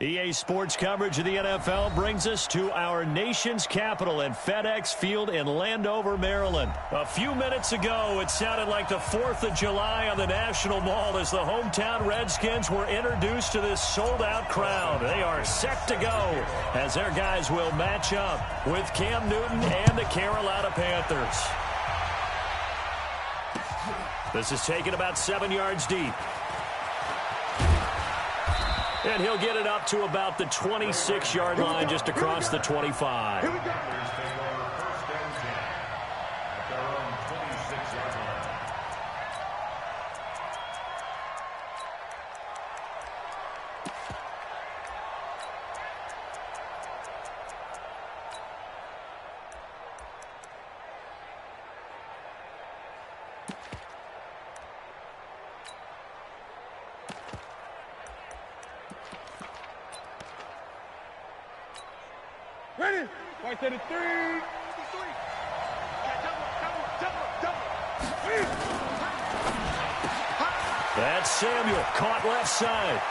EA Sports coverage of the NFL brings us to our nation's capital at FedEx Field in Landover, Maryland. A few minutes ago, it sounded like the 4th of July on the National Mall as the hometown Redskins were introduced to this sold-out crowd. They are set to go as their guys will match up with Cam Newton and the Carolina Panthers. This is taken about 7 yards deep. And he'll get it up to about the 26-yard line just across the 25. Here we go. First and 10 at their own 26-yard line. Ready? Right to the 3. That's Samuel, caught left side.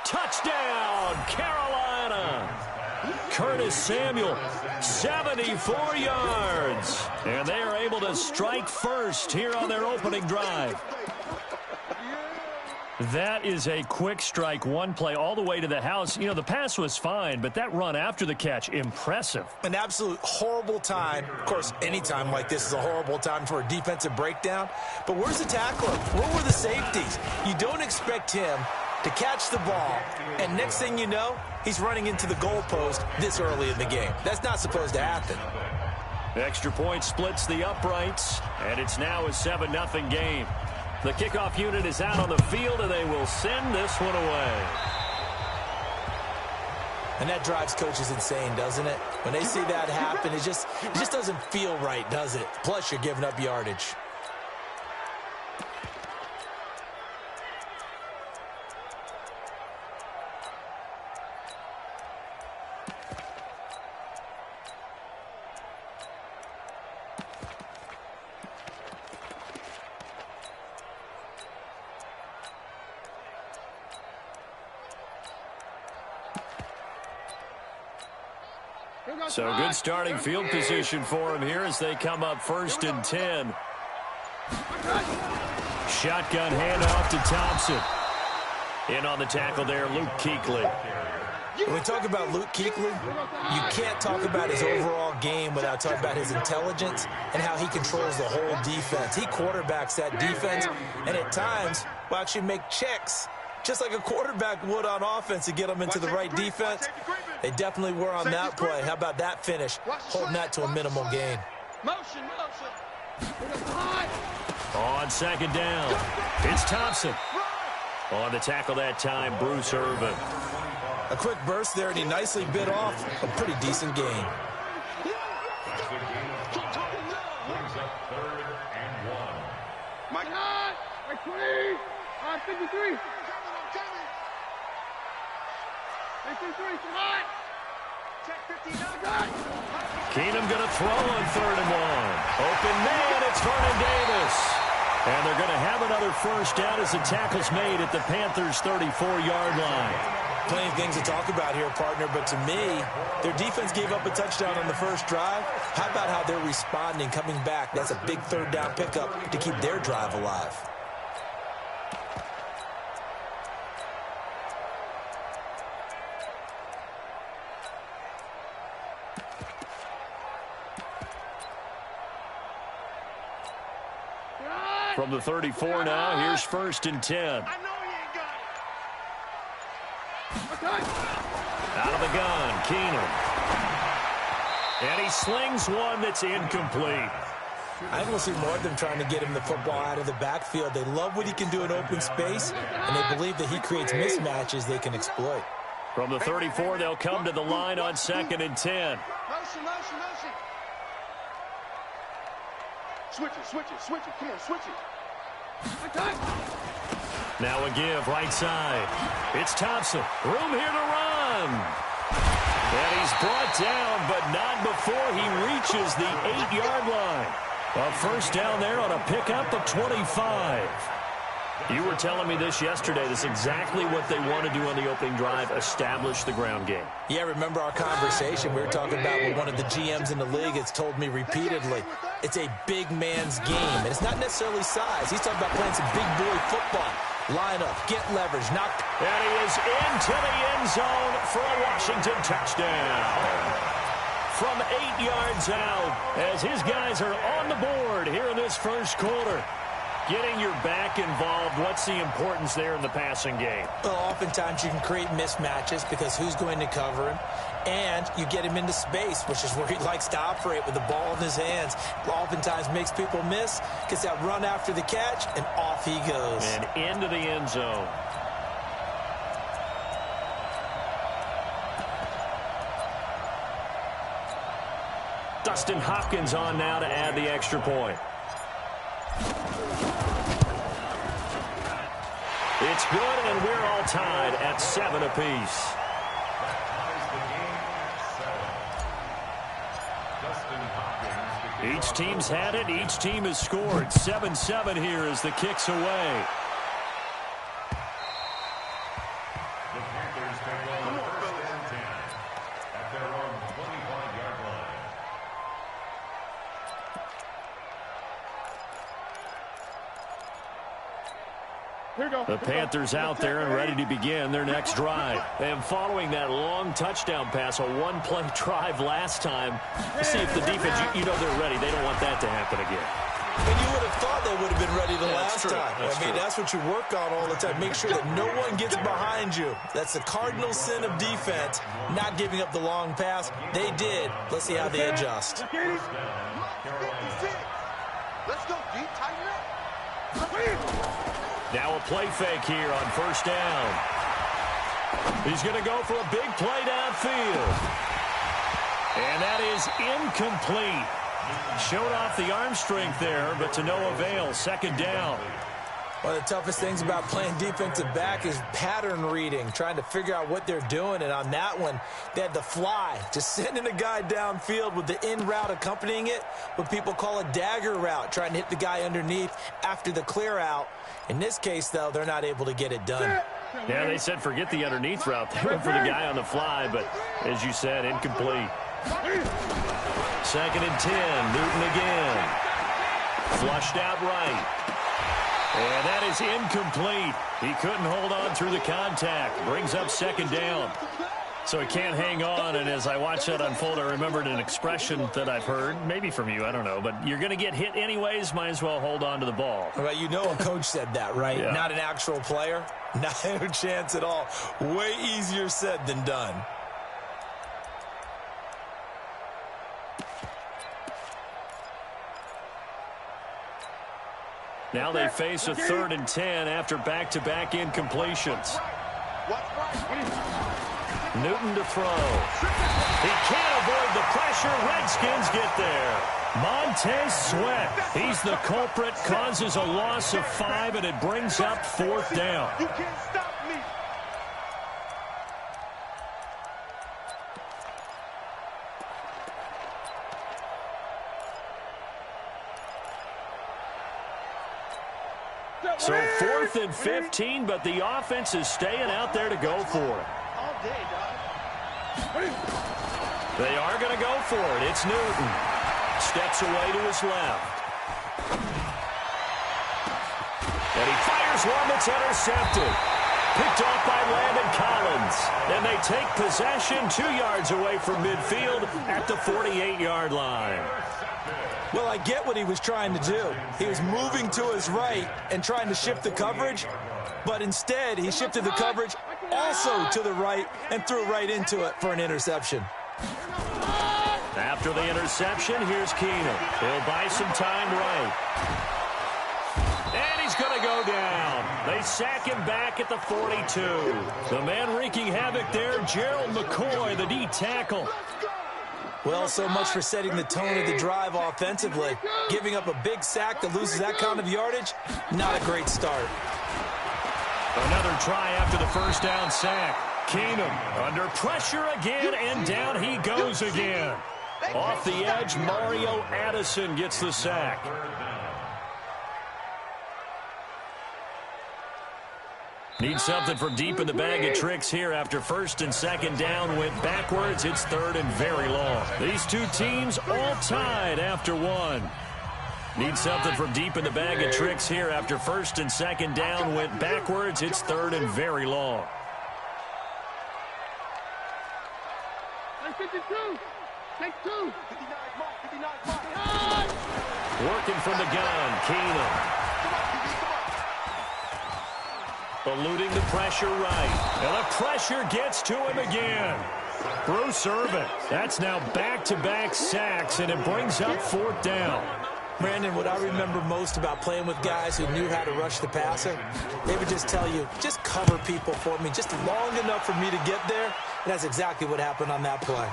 Touchdown, Carolina. Curtis Samuel, 74 yards. And they are able to strike first here on their opening drive. That is a quick strike, one play all the way to the house. You know, the pass was fine, but that run after the catch, impressive. An absolute horrible time. Of course, any time like this is a horrible time for a defensive breakdown. But where's the tackler? Where were the safeties? You don't expect him to catch the ball, and next thing you know, he's running into the goalpost this early in the game. That's not supposed to happen. Extra point splits the uprights, and it's now a 7-0 game. The kickoff unit is out on the field, and they will send this one away. And that drives coaches insane, doesn't it? When they see that happen, it just doesn't feel right, does it? Plus, you're giving up yardage. So good starting field position for him here as they come up 1st and 10. Shotgun handoff to Thompson. In on the tackle there, Luke Kuechly. When we talk about Luke Kuechly, you can't talk about his overall game without talking about his intelligence and how he controls the whole defense. He quarterbacks that defense and at times will actually make checks, just like a quarterback would on offense to get them into the right defense. They definitely were on that play. How about that finish? Holding that to a minimal gain. Motion. On 2nd down, it's Thompson. On the tackle that time, Bruce Irvin. A quick burst there, and he nicely bit off a pretty decent gain. Brings up 3rd and 1. Mike, right 20. 53. 53, hot. Keenum going to throw on 3rd and 1. Open man, it's Vernon Davis. And they're going to have another first down as the tackle's made at the Panthers' 34-yard line. Plenty of things to talk about here, partner, but to me, their defense gave up a touchdown on the first drive. How about how they're responding, coming back? That's a big 3rd down pickup to keep their drive alive. From the 34 now, here's 1st and 10. I know he ain't got it. Out of the gun, Keenum. And he slings one that's incomplete. I want to see more of them trying to get him the football out of the backfield. They love what he can do in open space, and they believe that he creates mismatches they can exploit. From the 34, they'll come to the line on 2nd and 10. Motion. Switch it. Come on, switch it. Now a give right side. It's Thompson. Room here to run. And he's brought down, but not before he reaches the 8-yard line. A first down there on a pickup of 25. You were telling me this yesterday. This is exactly what they want to do on the opening drive, establish the ground game. Yeah, remember our conversation? We were talking about what one of the GMs in the league has told me repeatedly. It's a big man's game, and it's not necessarily size. He's talking about playing some big boy football. Line up, get leverage, knock. And he is into the end zone for a Washington touchdown. From 8 yards out, as his guys are on the board here in this first quarter. Getting your back involved, what's the importance there in the passing game? Well, oftentimes you can create mismatches because who's going to cover him? And you get him into space, which is where he likes to operate with the ball in his hands. Oftentimes makes people miss, gets that run after the catch, and off he goes. And into the end zone. Dustin Hopkins on now to add the extra point. It's good, and we're all tied at 7 apiece. Each team's had it. Each team has scored. 7-7 here as the kick's away. The Panthers take over first and 10 at their own 25-yard line. The Panthers out there and ready to begin their next drive. And following that long touchdown pass, a one-play drive last time, let's see if the defense, you know they're ready. They don't want that to happen again. And you would have thought they would have been ready the last time. That's what you work on all the time. Make sure that no one gets behind you. That's the cardinal sin of defense, not giving up the long pass. They did. Let's see how they adjust. Let's go deep, tighten up. Now a play fake here on first down. He's going to go for a big play downfield. And that is incomplete. Showed off the arm strength there, but to no avail. Second down. One of the toughest things about playing defensive back is pattern reading, trying to figure out what they're doing. And on that one, they had the fly, just sending a guy downfield with the in route accompanying it, what people call a dagger route, trying to hit the guy underneath after the clear out. In this case, though, they're not able to get it done. Yeah, they said forget the underneath route. They went for the guy on the fly, but as you said, incomplete. Second and 10, Newton again. Flushed out right. And that is incomplete. He couldn't hold on through the contact. Brings up second down. So he can't hang on, and as I watch that unfold, I remembered an expression that I've heard, maybe from you, I don't know, but you're going to get hit anyways, might as well hold on to the ball. Well, you know a coach said that, right? Yeah. Not an actual player. Not a chance at all. Way easier said than done. Now they face a 3rd and 10 after back-to-back incompletions. Newton to throw. He can't avoid the pressure. Redskins get there. Montez Sweat. He's the culprit. Causes a loss of 5, and it brings up 4th down. You can't stop me. So 4th and 15, but the offense is staying out there to go for it. All day, dog. They are going to go for it. It's Newton. Steps away to his left. And he fires one that's intercepted. Picked off by Landon Collins. And they take possession 2 yards away from midfield at the 48-yard line. Well, I get what he was trying to do. He was moving to his right and trying to shift the coverage, but instead he shifted the coverage also to the right and threw right into it for an interception. After the interception, here's Keenum. He'll buy some time right. And he's going to go down. They sack him back at the 42. The man wreaking havoc there, Gerald McCoy, the D tackle. Well, so much for setting the tone of the drive offensively. Giving up a big sack that loses that kind of yardage, not a great start. Another try after the first down sack. Keenum under pressure again, and down he goes again. Off the edge, Mario Addison gets the sack. Need something from deep in the bag of tricks here after first and second down went backwards. It's third and very long. These two teams all tied after one. Need something from deep in the bag of tricks here after first and second down went backwards. It's third and very long. Take two. Working from the gun, Keenum. Eluding the pressure right. And the pressure gets to him again. Bruce Irvin. That's now back-to-back sacks, and it brings up fourth down. Brandon, what I remember most about playing with guys who knew how to rush the passer, they would just tell you, just cover people for me, just long enough for me to get there. And that's exactly what happened on that play.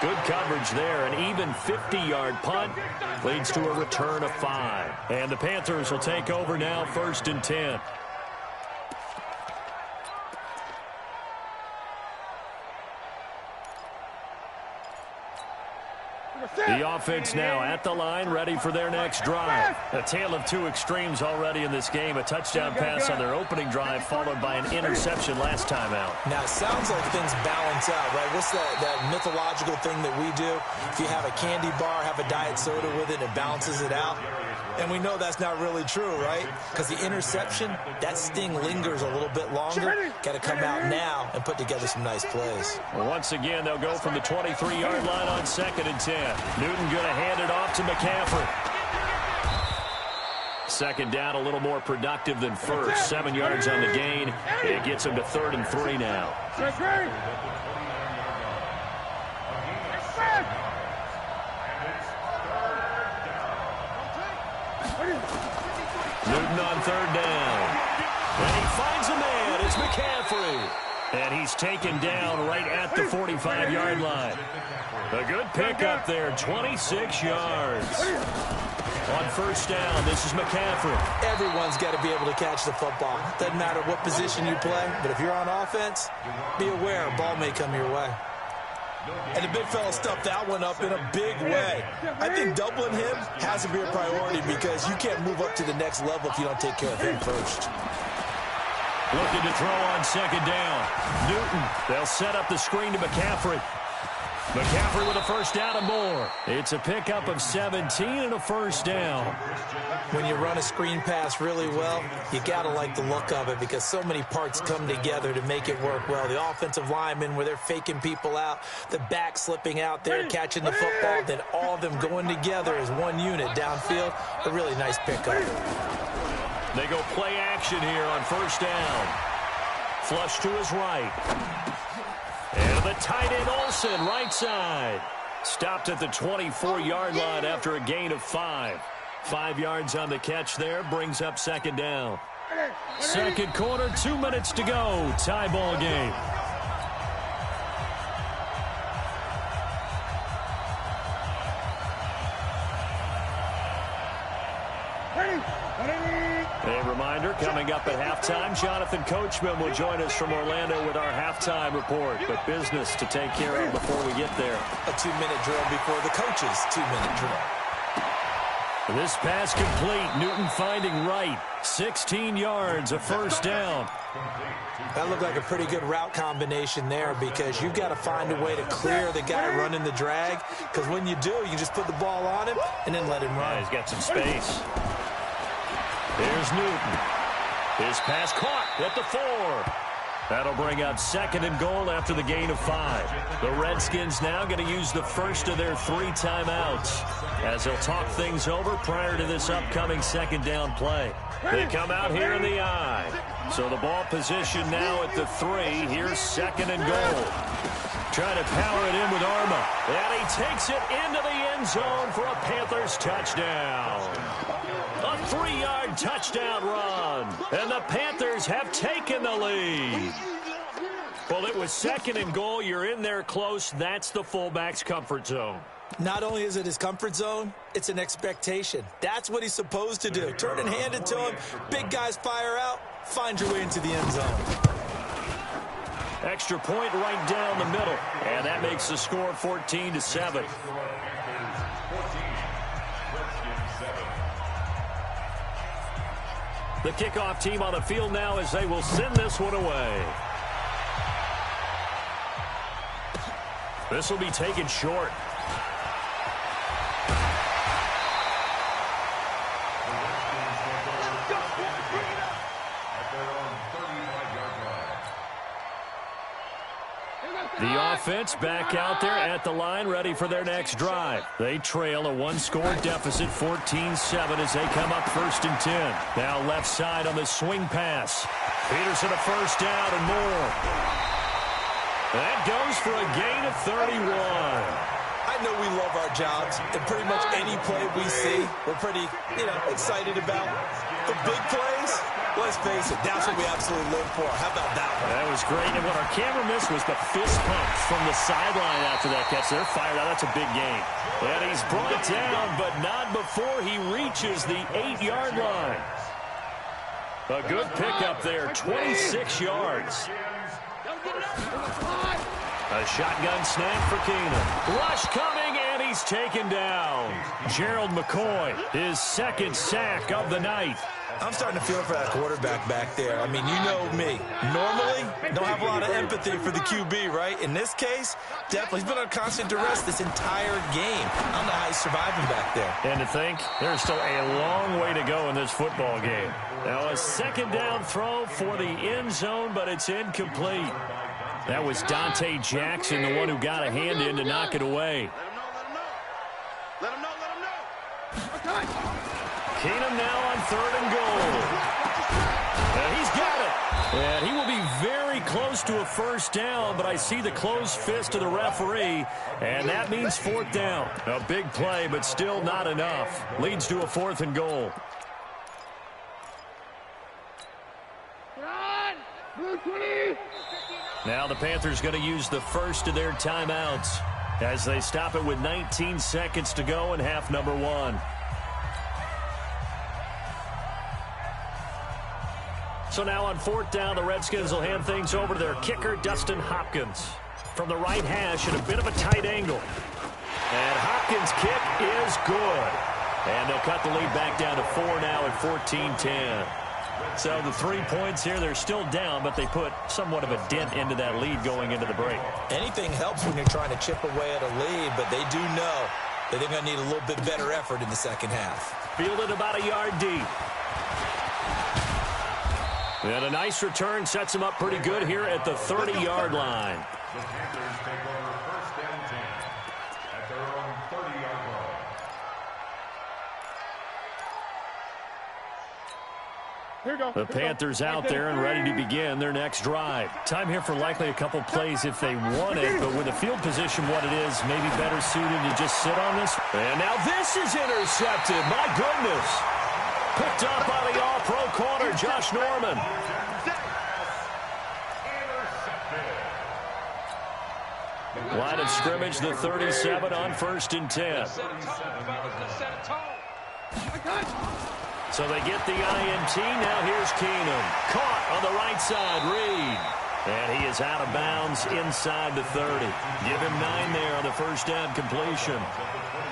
Good coverage there. An even 50-yard punt leads to a return of 5. And the Panthers will take over now, first and 10. The offense now at the line, ready for their next drive. A tale of two extremes already in this game. A touchdown pass on their opening drive, followed by an interception last time out. Now, it sounds like things balance out, right? What's that mythological thing that we do? If you have a candy bar, have a diet soda with it, it balances it out. And we know that's not really true, right? Because the interception, that sting lingers a little bit longer. Got to come out now and put together some nice plays. Well, once again, they'll go from the 23-yard line on second and 10. Newton going to hand it off to McCaffrey. Second down, a little more productive than first. 7 yards on the gain. It gets him to third and 3 now. Newton on third down. And he finds a man. It's McCaffrey. And he's taken down right at the 45-yard line. A good pickup there, 26 yards. On first down, this is McCaffrey. Everyone's got to be able to catch the football. Doesn't matter what position you play, but if you're on offense, be aware a ball may come your way. And the big fella stuffed that one up in a big way. I think doubling him has to be a priority because you can't move up to the next level if you don't take care of him first. Looking to throw on second down. Newton, they'll set up the screen to McCaffrey. McCaffrey with a first down and more. It's a pickup of 17 and a first down. When you run a screen pass really well, you got to like the look of it because so many parts come together to make it work well. The offensive linemen where they're faking people out, the back slipping out there, catching the football, then all of them going together as one unit downfield. A really nice pickup. They go play action here on first down. Flush to his right. And the tight end Olsen, right side. Stopped at the 24-yard line after a gain of 5. 5 yards on the catch there, brings up second down. Second quarter, 2 minutes to go. Tie ball game. A reminder, coming up at halftime, Jonathan Coachman will join us from Orlando with our halftime report. But business to take care of before we get there. A 2-minute drill before the coach's 2-minute drill. This pass complete. Newton finding right. 16 yards, a first down. That looked like a pretty good route combination there because you've got to find a way to clear the guy running the drag. Because when you do, you can just put the ball on him and then let him run. Yeah, he's got some space. Here's Newton. His pass caught at the 4. That'll bring up second and goal after the gain of 5. The Redskins now going to use the first of their 3 timeouts as they'll talk things over prior to this upcoming second down play. They come out here in the I. So the ball position now at the 3. Here's second and goal. Trying to power it in with Arma. And he takes it into the end zone for a Panthers touchdown. A 3-yard touchdown run. And the Panthers have taken the lead. Well, it was second and goal. You're in there close. That's the fullback's comfort zone. Not only is it his comfort zone, it's an expectation. That's what he's supposed to do. Turn and hand it to him. Big guys fire out. Find your way into the end zone. Extra point right down the middle. And that makes the score 14-7. The kickoff team on the field now as they will send this one away. This will be taken short. The offense back out there at the line, ready for their next drive. They trail a one-score deficit, 14-7, as they come up 1st and 10. Now left side on the swing pass. Peterson a first down and more. That goes for a gain of 31. I know we love our jobs, and pretty much any play we see, we're pretty, excited about. The big plays, let's face it, that's what we absolutely live for. How about that one? That was great, and what our camera missed was the fist pump from the sideline after that catch. They're fired out. That's a big gain. And he's brought down, but not before he reaches the 8-yard line. A good pickup there, 26 yards. A shotgun snap for Keenum. Rush coming, and he's taken down. Gerald McCoy, his 2nd sack of the night. I'm starting to feel for that quarterback back there. I mean, you know me. Normally, don't have a lot of empathy for the QB, right? In this case, definitely. He's been on constant duress this entire game. I don't know how he's surviving back there. And to think, there's still a long way to go in this football game. Now a 2nd down throw for the end zone, but it's incomplete. That was Dante Jackson, the one who got a hand in to knock it away. Let him know. Keenum now on 3rd and goal. And he's got it. And he will be very close to a first down, but I see the closed fist of the referee, and that means 4th down. A big play, but still not enough. Leads to a 4th and goal. Now the Panthers going to use the first of their timeouts as they stop it with 19 seconds to go in half number 1. So now on 4th down, the Redskins will hand things over to their kicker, Dustin Hopkins. From the right hash at a bit of a tight angle. And Hopkins' kick is good. And they'll cut the lead back down to 4 now at 14-10. So the 3 points here, they're still down, but they put somewhat of a dent into that lead going into the break. Anything helps when you're trying to chip away at a lead, but they do know that they're going to need a little bit better effort in the second half. Fielded about a yard deep. And a nice return sets him up pretty good here at the 30-yard line. The Panthers take over 1st and 10 at their own 30-yard line. The Panthers out there and ready to begin their next drive. Time here for likely a couple plays if they want it, but with the field position what it is, maybe better suited to just sit on this. And now this is intercepted. My goodness. Picked up by the all-pro corner, Josh Norman. Line of scrimmage, the 37 on 1st and 10. So they get the INT. Now here's Keenum. Caught on the right side, Reed. And he is out of bounds inside the 30. Give him 9 there on the first down completion.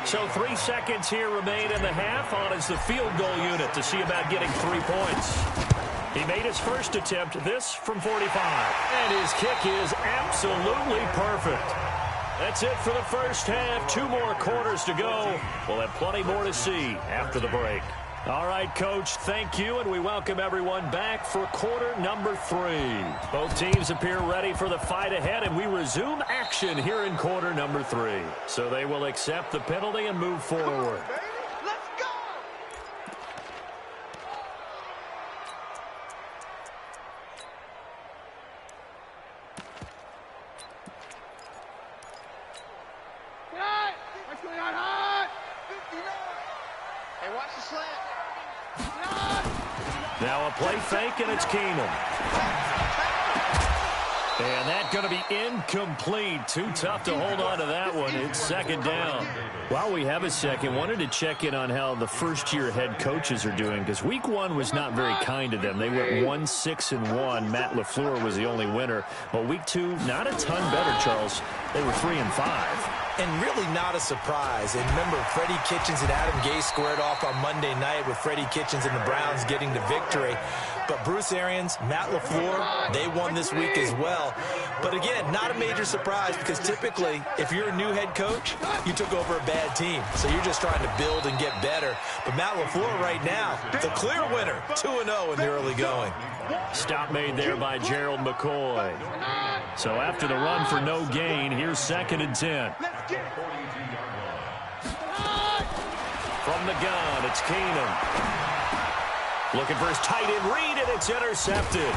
So 3 seconds here remain in the half on as the field goal unit to see about getting 3 points. He made his first attempt, this from 45. And his kick is absolutely perfect. That's it for the first half. 2 more quarters to go. We'll have plenty more to see after the break. All right, Coach, thank you, and we welcome everyone back for quarter number 3. Both teams appear ready for the fight ahead, and we resume action here in quarter number 3. So they will accept the penalty and move forward. Let's go! Hey, watch the slant. Now a play fake, and it's Keenum. And that's going to be incomplete. Too tough to hold on to that one. It's second down. While we have a second, wanted to check in on how the first-year head coaches are doing, because week one was not very kind to them. They went 1-6-1. Matt LaFleur was the only winner. But week two, not a ton better, Charles. They were 3-5. And really not a surprise. And remember, Freddie Kitchens and Adam Gase squared off on Monday night with Freddie Kitchens and the Browns getting the victory. But Bruce Arians, Matt LaFleur, they won this week as well. But again, not a major surprise, because typically, if you're a new head coach, you took over a bad team. So you're just trying to build and get better. But Matt LaFleur right now, the clear winner, 2-0 in the early going. Stop made there by Gerald McCoy. So after the run for no gain, here's 2nd and 10. From the gun, it's Keenum. Looking for his tight end read, and it's intercepted.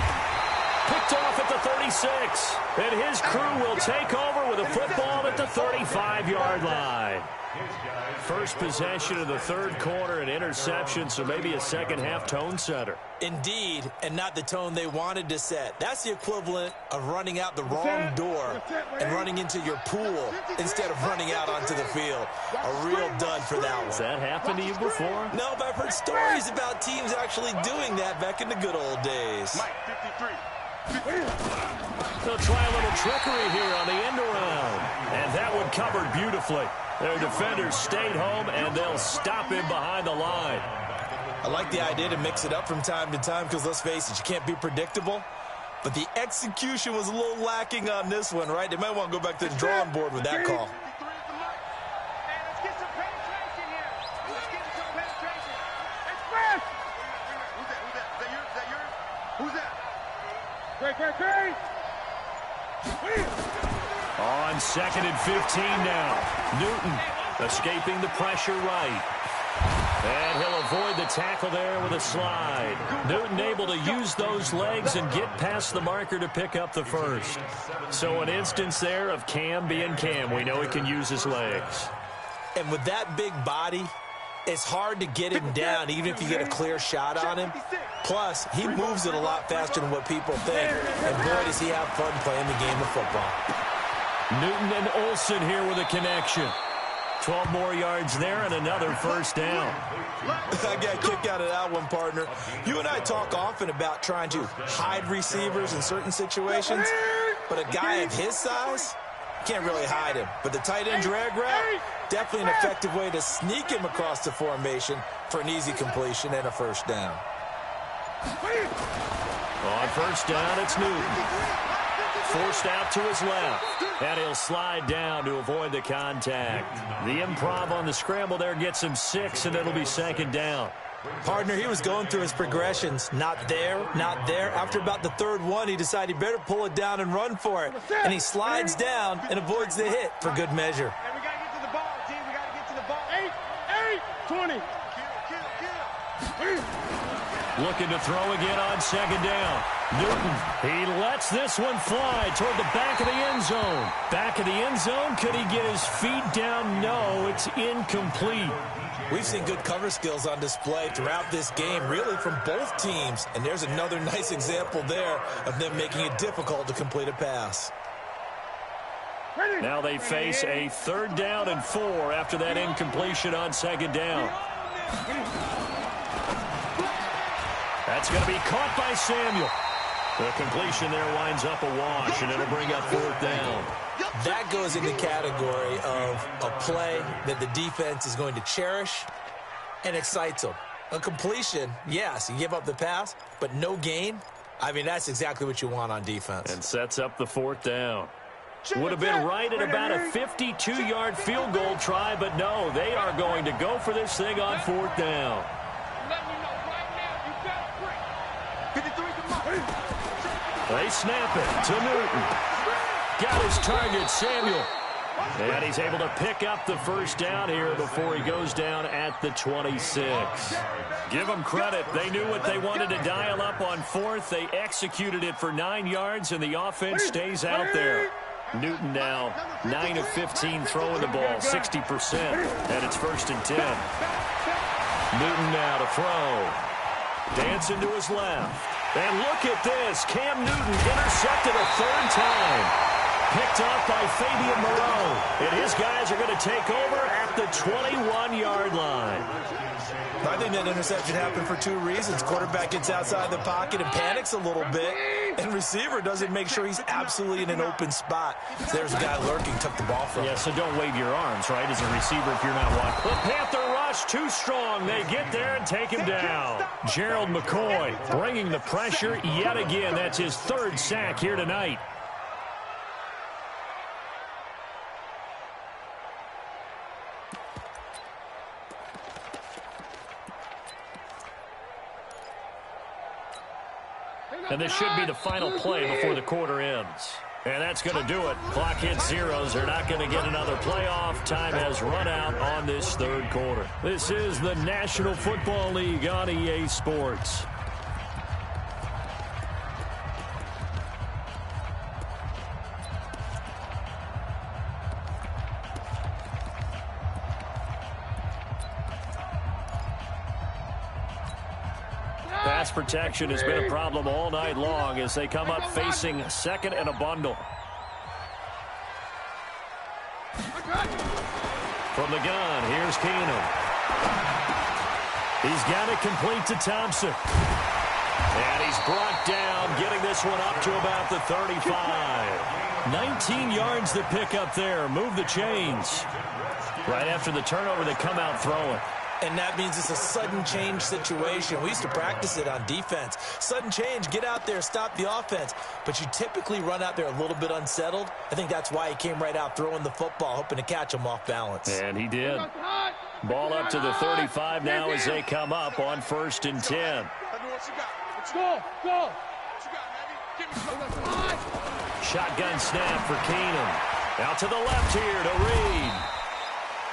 Picked off at the 36. And his crew will take over with a football at the 35-yard line. First possession of the third quarter, an interception, so maybe a second-half tone setter. Indeed, and not the tone they wanted to set. That's the equivalent of running out the wrong door and running into your pool instead of running out onto the field. A real dud for that one. Has that happened to you before? No, but I've heard stories about teams actually doing that back in the good old days. They'll try a little trickery here on the end around. And that one covered beautifully. Their defenders stayed home, and they'll stop him behind the line. I like the idea to mix it up from time to time, because let's face it, you can't be predictable. But the execution was a little lacking on this one, right? They might want to go back to the drawing board with that call. On 2nd and 15 now. Newton escaping the pressure right. And he'll avoid the tackle there with a slide. Newton able to use those legs and get past the marker to pick up the first. So an instance there of Cam being Cam. We know he can use his legs. And with that big body, it's hard to get him down, even if you get a clear shot on him. Plus, he moves it a lot faster than what people think. And boy, does he have fun playing the game of football. Newton and Olsen here with a connection. 12 more yards there and another first down. I got a kick out of that one, partner. You and I talk often about trying to hide receivers in certain situations, but a guy of his size, can't really hide him. But the tight end drag route, definitely an effective way to sneak him across the formation for an easy completion and a first down. On first down, it's Newton. Forced out to his left, and he'll slide down to avoid the contact. The improv on the scramble there gets him 6, and it'll be 2nd down. Partner, he was going through his progressions. Not there, not there. After about the third one, he decided he better pull it down and run for it. And he slides down and avoids the hit for good measure. And we got to get to the ball, team. We got to get to the ball. 20. Looking to throw again on 2nd down. Newton, he lets this one fly toward the back of the end zone. Back of the end zone, could he get his feet down? No, it's incomplete. We've seen good cover skills on display throughout this game, really from both teams. And there's another nice example there of them making it difficult to complete a pass. Now they face a 3rd down and 4 after that incompletion on 2nd down. That's going to be caught by Samuel. The completion there winds up a wash, and it'll bring up 4th down. That goes in the category of a play that the defense is going to cherish and excites them. A completion, yes, you give up the pass, but no gain. I mean, that's exactly what you want on defense. And sets up the 4th down. Would have been right at about a 52-yard field goal try, but no, they are going to go for this thing on 4th down. They snap it to Newton. Got his target, Samuel. And he's able to pick up the first down here before he goes down at the 26. Give them credit. They knew what they wanted to dial up on 4th. They executed it for 9 yards, and the offense stays out there. Newton now 9 of 15 throwing the ball, 60%. And it's 1st and 10. Newton now to throw. Dancing to his left. And look at this. Cam Newton intercepted it a third time. Picked off by Fabian Moreau. And his guys are going to take over at the 21-yard line. I think that interception happened for two reasons. Quarterback gets outside the pocket and panics a little bit, and receiver doesn't make sure he's absolutely in an open spot. So there's a guy lurking, took the ball from him. Yeah, so don't wave your arms, right, as a receiver if you're not watching. The Panther rush too strong. They get there and take him down. Gerald McCoy bringing the pressure yet again. That's his third sack here tonight. And this should be the final play before the quarter ends. And that's going to do it. Clock hits zeros. They're not going to get another playoff. Time has run out on this third quarter. This is the National Football League on EA Sports. Pass protection has been a problem all night long as they come up facing second and a bundle. From the gun, here's Keenum. He's got it complete to Thompson. And he's brought down, getting this one up to about the 35. 19 yards to pick up there. Move the chains. Right after the turnover, they come out throwing. And that means it's a sudden change situation. We used to practice it on defense. Sudden change, get out there, stop the offense. But you typically run out there a little bit unsettled. I think that's why he came right out throwing the football, hoping to catch him off balance. And he did. Ball up to the 35 now as they come up on 1st and 10. Let's go. Go. Shotgun snap for Keenum. Out to the left here to Reed.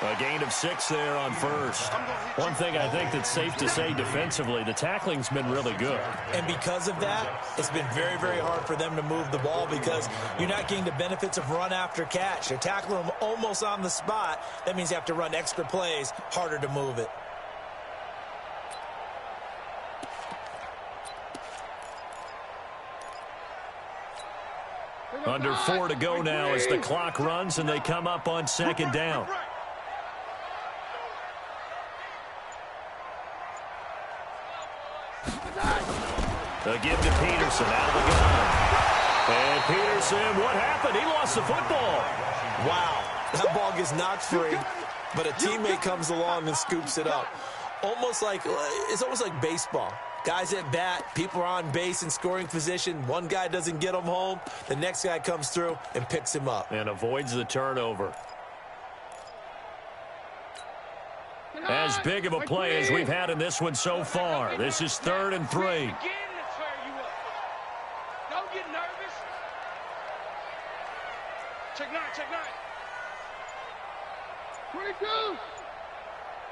A gain of 6 there on first. One thing I think that's safe to say defensively, the tackling's been really good. And because of that, it's been very, very hard for them to move the ball because you're not getting the benefits of run after catch. They're tackling them almost on the spot. That means you have to run extra plays, harder to move it. Under 4 to go now as the clock runs and they come up on 2nd down. They'll give to Peterson out of the gun. And Peterson, what happened? He lost the football. Wow, that ball gets knocked free, but a teammate comes along and scoops it up. It's almost like baseball. Guys at bat, people are on base in scoring position. One guy doesn't get him home. The next guy comes through and picks him up. And avoids the turnover. As big of a play as we've had in this one so far. This is 3rd and 3. Don't get nervous. Check 9, check 9. 22.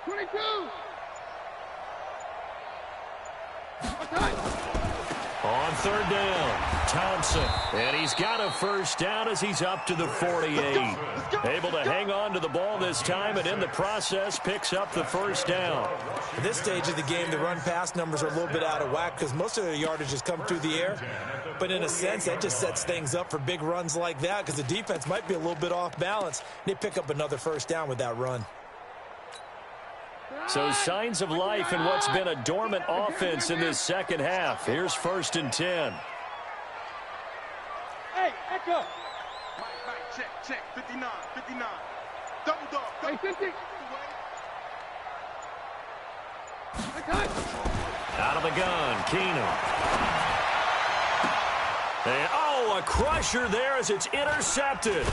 22. On 3rd down, Thompson. And he's got a 1st down as he's up to the 48. Able to hang on to the ball this time, and in the process picks up the 1st down. At this stage of the game, the run-pass numbers are a little bit out of whack because most of the yardage has come through the air. But in a sense, that just sets things up for big runs like that because the defense might be a little bit off balance. They pick up another 1st down with that run. So signs of life in what's been a dormant offense in this 2nd half. Here's 1st and 10. Hey, echo. Check, check. 59, 59. Double dog. Hey, 50. Out of the gun, Keenum. And, a crusher there as it's intercepted.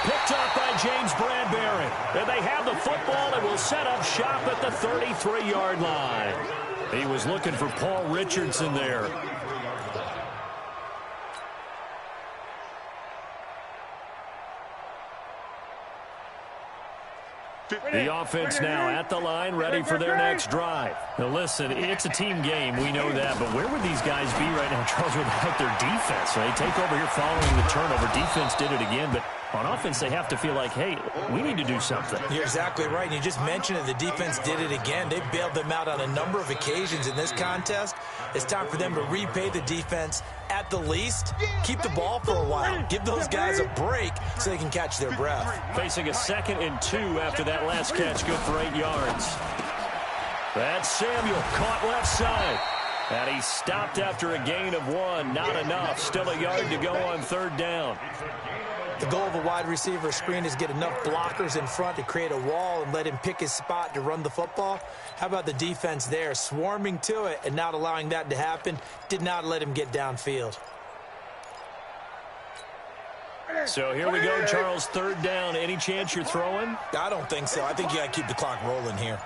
Picked up by James Bradbury. And they have the football and will set up shop at the 33-yard line. He was looking for Paul Richardson there. The offense now at the line, ready for their next drive. Now, listen, it's a team game. We know that. But where would these guys be right now, Charles, without their defense? They take over here following the turnover. Defense did it again. But on offense, they have to feel like, hey, we need to do something. You're exactly right. And you just mentioned it. The defense did it again. They bailed them out on a number of occasions in this contest. It's time for them to repay the defense at at the least, keep the ball for a while. Give those guys a break so they can catch their breath. Facing a 2nd and 2 after that last catch, good for 8 yards. That's Samuel, caught left side. And he stopped after a gain of 1. Not enough. Still a yard to go on 3rd down. The goal of a wide receiver screen is get enough blockers in front to create a wall and let him pick his spot to run the football. How about the defense there, swarming to it and not allowing that to happen? Did not let him get downfield. So here we go, Charles, 3rd down. Any chance you're throwing? I don't think so. I think you got to keep the clock rolling here.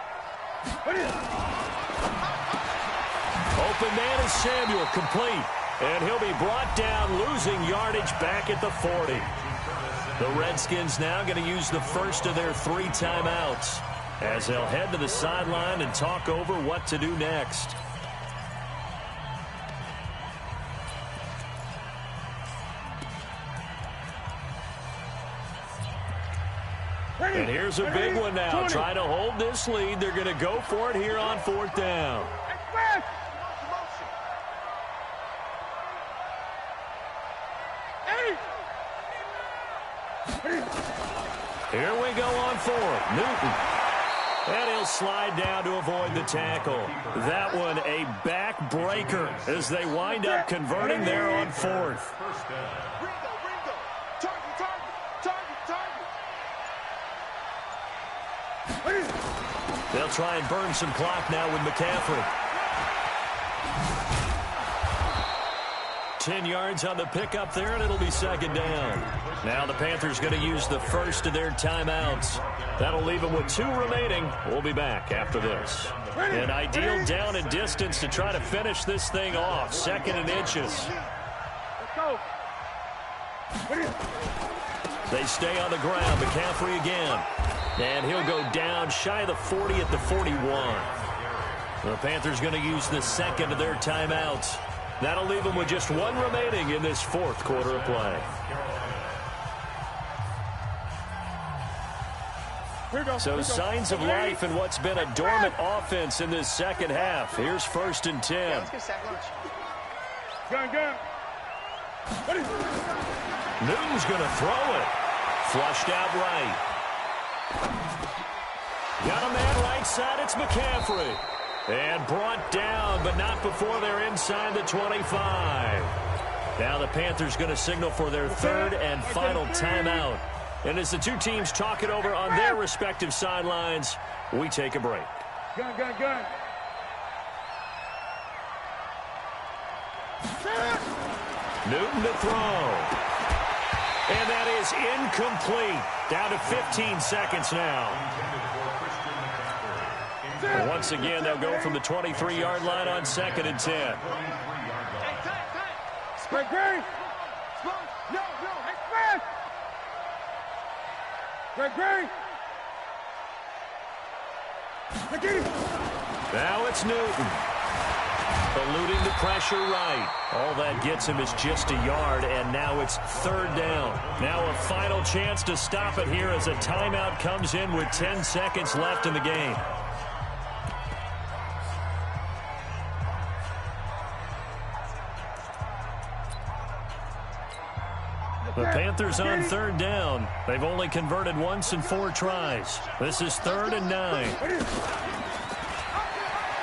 Open man is Samuel, complete. And he'll be brought down, losing yardage back at the 40. The Redskins now going to use the first of their 3 timeouts as they'll head to the sideline and talk over what to do next. And here's a big one now. Trying to hold this lead. They're going to go for it here on 4th down. Here we go on 4th. Newton. And he'll slide down to avoid the tackle. That one a backbreaker as they wind up converting there on 4th. They'll try and burn some clock now with McCaffrey. 10 yards on the pickup there, and it'll be 2nd down. Now the Panthers going to use the first of their timeouts. That'll leave them with 2 remaining. We'll be back after this. An ideal down and distance to try to finish this thing off. 2nd and inches. They stay on the ground. McCaffrey again. And he'll go down shy of the 40 at the 41. The Panthers going to use the 2nd of their timeouts. That'll leave them with just 1 remaining in this 4th quarter of play. So signs of life in what's been a dormant offense in this 2nd half. Here's 1st and 10. Newton's going to throw it. Flushed out right. Got a man right side. It's McCaffrey. And brought down, but not before they're inside the 25. Now the Panthers going to signal for their 3rd and final timeout. And as the 2 teams talk it over on their respective sidelines, we take a break. Gun. Newton to throw. And that is incomplete. Down to 15 seconds now. Once again, they'll go from the 23-yard line on 2nd and 10. Now it's Newton. Eluding the pressure right. All that gets him is just a yard, and now it's 3rd down. Now a final chance to stop it here as a timeout comes in with 10 seconds left in the game. The Panthers on 3rd down. They've only converted once in 4 tries. This is 3rd and 9.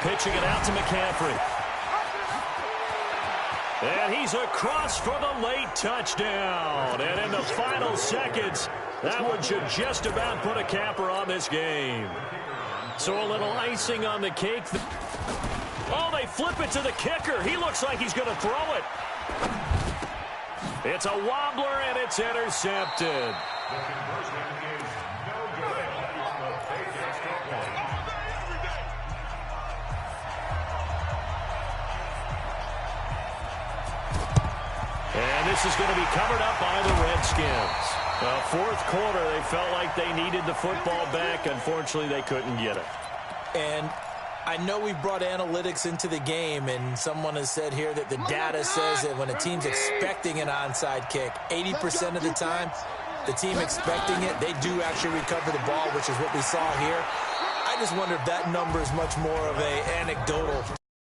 Pitching it out to McCaffrey. And he's across for the late touchdown. And in the final seconds, that one should just about put a capper on this game. So a little icing on the cake. Oh, they flip it to the kicker. He looks like he's going to throw it. It's a wobbler, and it's intercepted. And this is going to be covered up by the Redskins. 4th quarter, they felt like they needed the football back. Unfortunately, they couldn't get it. And I know we brought analytics into the game, and someone has said here that the data says that when a team's expecting an onside kick, 80% of the time, the team expecting it, they do actually recover the ball, which is what we saw here. I just wonder if that number is much more of an anecdotal